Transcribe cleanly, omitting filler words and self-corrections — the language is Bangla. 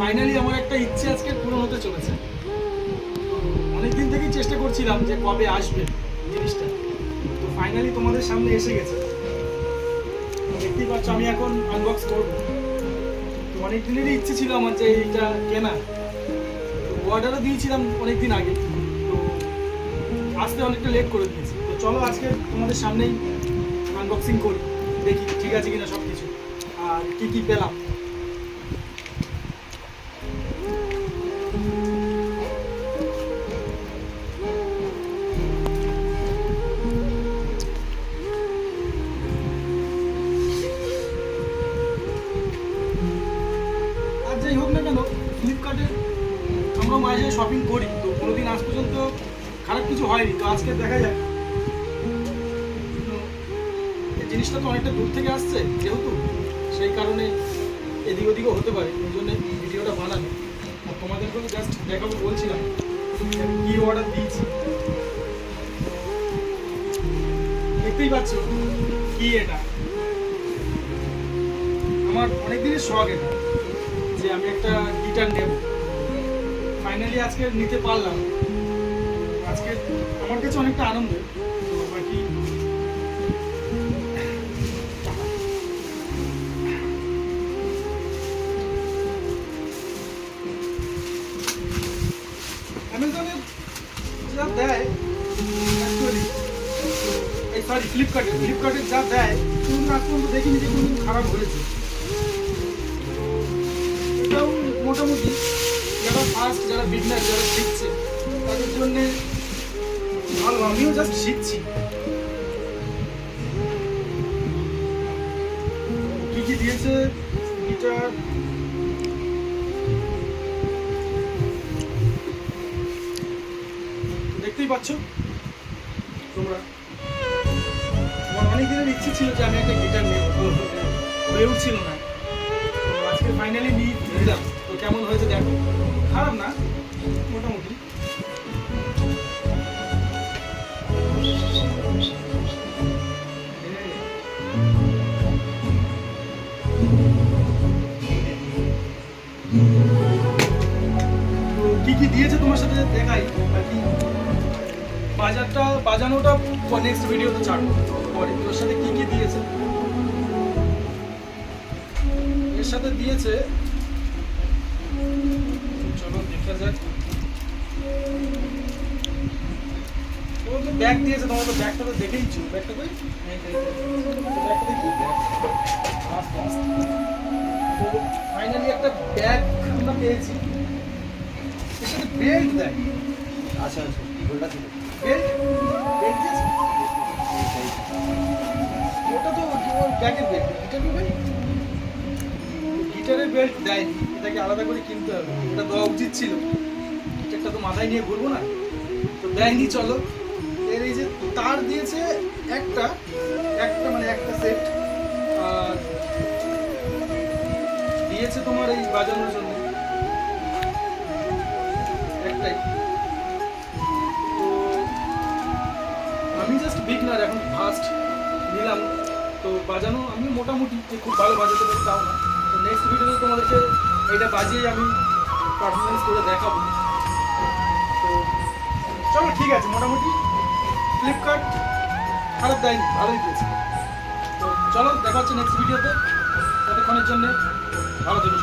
ফাইনালি আমার একটা ইচ্ছে আজকে পূরণ হতে চলেছে। অনেকদিন থেকেই চেষ্টা করছিলাম যে কবে আসবে জিনিসটা, তো ফাইনালি তোমাদের সামনে এসে গেছে। দেখতেই পাচ্ছ আমি এখন আনবক্স করবো। তো অনেক দিনেরই ইচ্ছে ছিল আমার যে এইটা কেনা, অর্ডারও দিয়েছিলাম অনেকদিন আগে, তো আসতে অনেকটা লেট করে দিয়েছি। তো চলো আজকে তোমাদের সামনেই আনবক্সিং করি, দেখি ঠিক আছে কিনা সব কিছু আর কি কি পেলাম। আর যাই হোক না কেন, ফ্লিপকার্টে আমরা মাঝে শপিং করি, তো কোনোদিন আজ পর্যন্ত খারাপ কিছু হয়নি। তো আজকে দেখা যাক। এই জিনিসটা তো অনেকটা দূর থেকে আসছে, যেহেতু সেই কারণে এদিক ওদিকও হতে পারে, ওই জন্য ভিডিওটা বানানো। আর তোমাদেরকেও জাস্ট দেখাবো বলছিলাম কি অর্ডার দিয়েছি। দেখতেই পাচ্ছ কি এটা, আমার অনেক দিনের শখ এটা যে আমি একটা গিটার নেব। ফাইনালি আজকে নিতে পারলাম। আজকে আমার কাছে অনেকটা আনন্দের। তো বাকি অ্যামাজনে যা দেয় অ্যাকচুয়ালি, এই সরি ফ্লিপকার্টে যা দেয় কোনদিন আজ পর্যন্ত দেখিনি যে কোনদিন খারাপ হয়েছে। এটাও মোটামুটি যারা ফার্স্ট, যারা বিগনার, যারা শিখছে তাদের জন্যে ভালো। আমিও জাস্ট শিখছি। কি কি দিয়েছে গিটার, দেখতেই পাচ্ছ তোমরা। আমার অনেক দিনের ইচ্ছে ছিল যে আমি একটা গিটার নেব, হয়ে উঠছিল না। তো আজকে ফাইনালি নিলাম। তো কেমন হয়েছে দেখো, খারাপ না মোটামুটি। তো কি কি দিয়েছে তোমার সাথে দেখাই। বাকি বাজানোটা নেক্সট ভিডিওতে ছাড়বো পরে। ওর সাথে কি কি দিয়েছে, এর সাথে দিয়েছে চলো দেখা যাক। তোমার তো ব্যাগ দিয়েছে, তোমার তো ব্যাগটা তো দেখেইছো। ব্যাগটা কই, ব্যাগটা দেখি। তো ফাইনালি একটা ব্যাগ আমরা পেয়েছি, এর সাথে বেল্ট দেয়। আচ্ছা আচ্ছা, গোলটা ছিল বেল্ট দিয়েছে, ওটা তো ব্যাগের বেল্ট। গিটারের বেল্ট দেয়নি, এটাকে আলাদা করে কিনতে হবে। এটা দেওয়া উচিত ছিল, গিটারটা তো মাথায় নিয়ে ঘুরবো না, তো দেয়নি। চলো এর এই যে তার দিয়েছে একটা মানে একটা সেট, আর দিয়েছে তোমার এই বাজানোর জন্য একটাই। তো আমি জাস্ট বিগনার, এখন ফার্স্ট নিলাম। তো বাজানো আমি মোটামুটি, যে খুব ভালো বাজাতে পারি তাও না। তো নেক্সট ভিডিওতে তোমাদেরকে এটা বাজিয়ে আমি পারফরমেন্স করে দেখাবো। তো চলো ঠিক আছে, মোটামুটি ফ্লিপকার্ট খারাপ দেয়নি, ভালোই দিয়েছে। তো চলো দেখা হচ্ছে নেক্সট ভিডিওতে। ততক্ষণের জন্য ভালো থেকো।